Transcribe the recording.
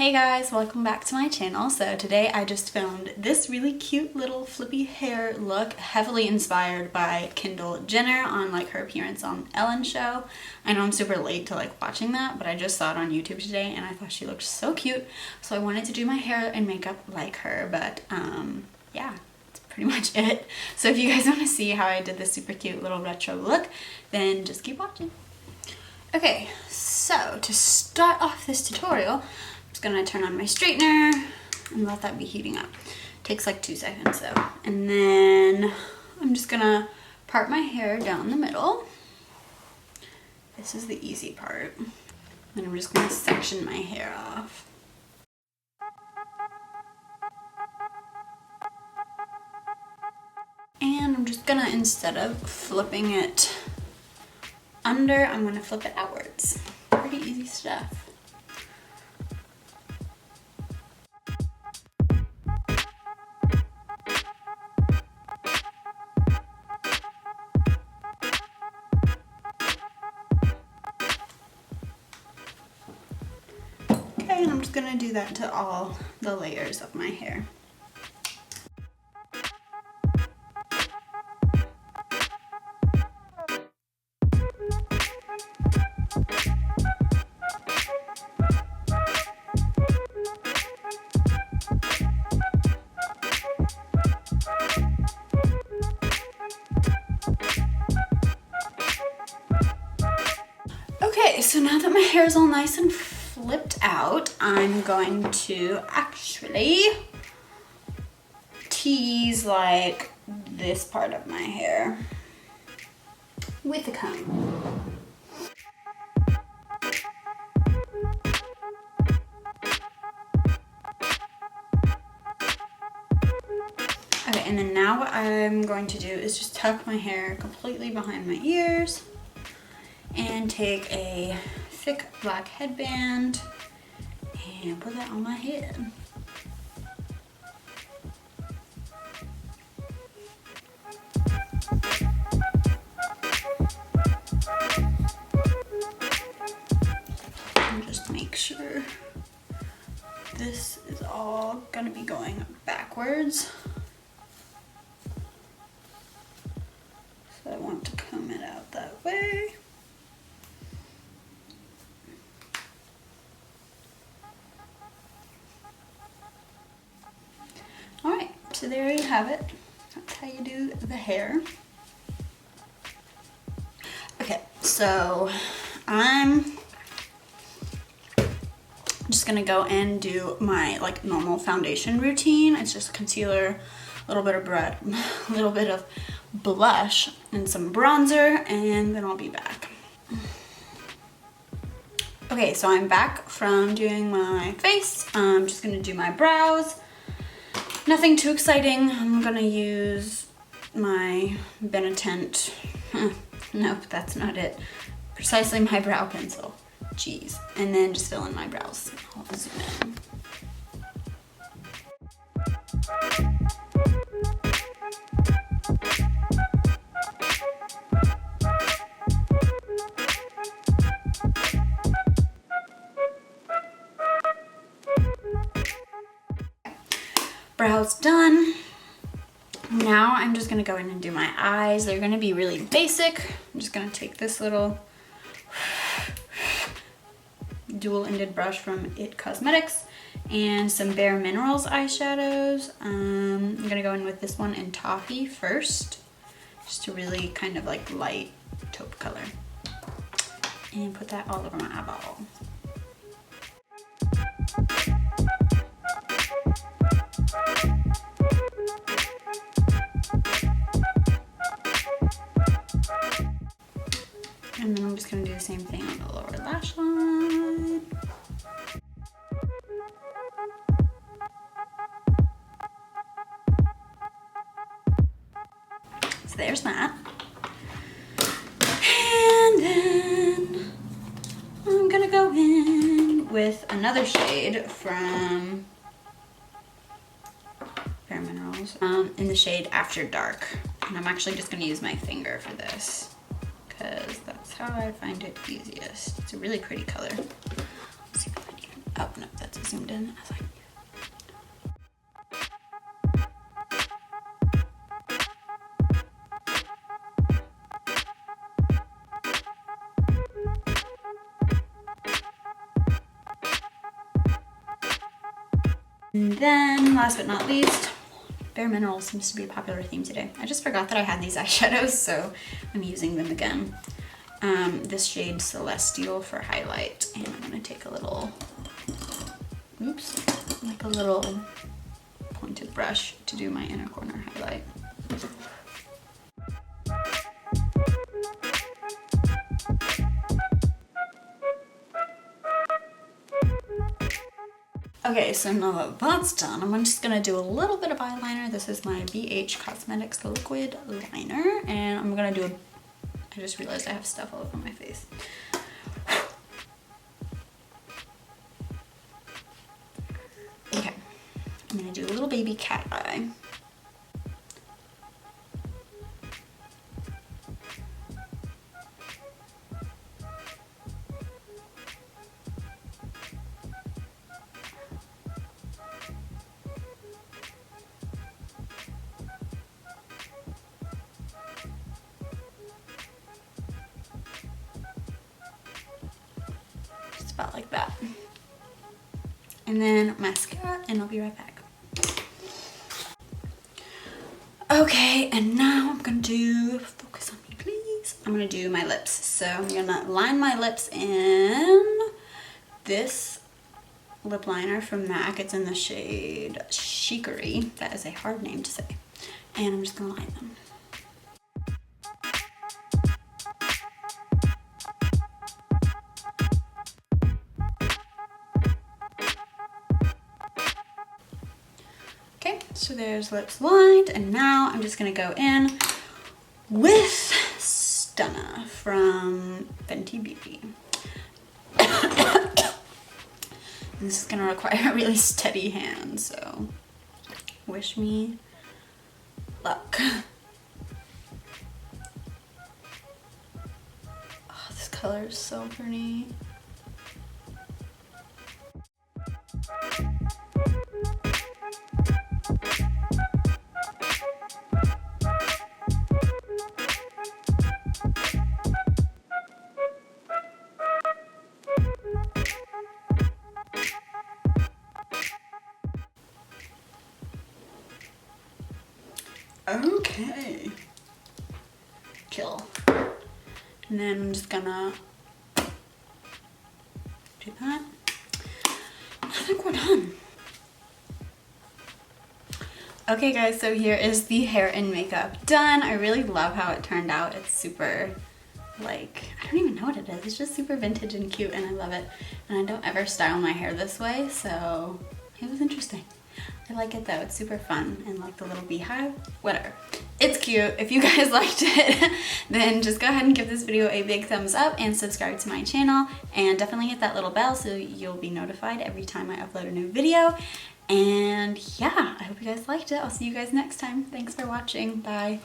Hey guys, welcome back to my channel. So today I just filmed this really cute little flippy hair look, heavily inspired by Kendall Jenner on like her appearance on Ellen's show. I know I'm super late to like watching that, but I just saw it on YouTube today and I thought she looked so cute. So I wanted to do my hair and makeup like her, but yeah, that's pretty much it. So if you guys want to see how I did this super cute little retro look, then just keep watching. Okay, so to start off this tutorial, I'm just gonna turn on my straightener and let that be heating up. Takes like 2 seconds though. And then I'm just gonna part my hair down the middle. This is the easy part. And I'm just gonna section my hair off. And I'm just gonna, instead of flipping it under, I'm gonna flip it outwards. Pretty easy stuff. Okay, and I'm just gonna do that to all the layers of my hair. Okay, so now that my hair is all nice and flipped out, I'm going to actually tease like this part of my hair with a comb. Okay, and then now what I'm going to do is just tuck my hair completely behind my ears and take a thick black headband and put that on my head. And just make sure this is all gonna be going backwards. So I want to comb it out that way. Alright, so there you have it. That's how you do the hair. Okay, so I'm just gonna go and do my like normal foundation routine. It's just concealer, a little bit of blush and some bronzer, and then I'll be back. Okay, so I'm back from doing my face. I'm just gonna do my brows. Nothing too exciting. I'm gonna use my Benetint, nope, that's not it. Precisely my brow pencil, jeez. And then just fill in my brows. I'll zoom in. Brows done. Now I'm just gonna go in and do my eyes. They're gonna be really basic. I'm just gonna take this little dual-ended brush from It Cosmetics and some Bare Minerals eyeshadows. I'm gonna go in with this one in Toffee first, just to really kind of like light taupe color. And put that all over my eyeball. And then I'm just gonna do the same thing on the lower lash line. So there's that. And then I'm gonna go in with another shade from Bare Minerals, in the shade After Dark. And I'm actually just gonna use my finger for this, because that's how I find it easiest. It's a really pretty color. Let's see if I can even open up that that's zoomed in. I was like, and then last but not least, Bare Minerals seems to be a popular theme today. I just forgot that I had these eyeshadows, so I'm using them again. This shade Celestial for highlight, and I'm gonna take a little, oops, like a little pointed brush to do my inner corner highlight. Okay, so now that that's done, I'm just gonna do a little bit of eyeliner. This is my BH Cosmetics Liquid Liner, and I'm gonna do I just realized I have stuff all over my face. Okay, I'm gonna do a little baby cat eye. About like that. And then mascara, and I'll be right back. Okay, and now I'm gonna do, focus on me please. I'm gonna do my lips. So I'm gonna line my lips in this lip liner from MAC. It's in the shade Chicory. That is a hard name to say. And I'm just gonna line them. Okay, so there's lips lined, and now I'm just gonna go in with Stunna from Fenty Beauty. And this is gonna require a really steady hand, so wish me luck. Oh, this color is so pretty. Okay, kill. And then I'm just gonna do that. I think we're done. Okay guys, so here is the hair and makeup done. I really love how it turned out. It's super, like, I don't even know what it is. It's just super vintage and cute, and I love it. And I don't ever style my hair this way, so it was interesting. I like it though, it's super fun, and like the little beehive, whatever. It's cute. If you guys liked it, then just go ahead and give this video a big thumbs up and subscribe to my channel, and definitely hit that little bell so you'll be notified every time I upload a new video. And yeah, I hope you guys liked it. I'll see you guys next time. Thanks for watching. Bye.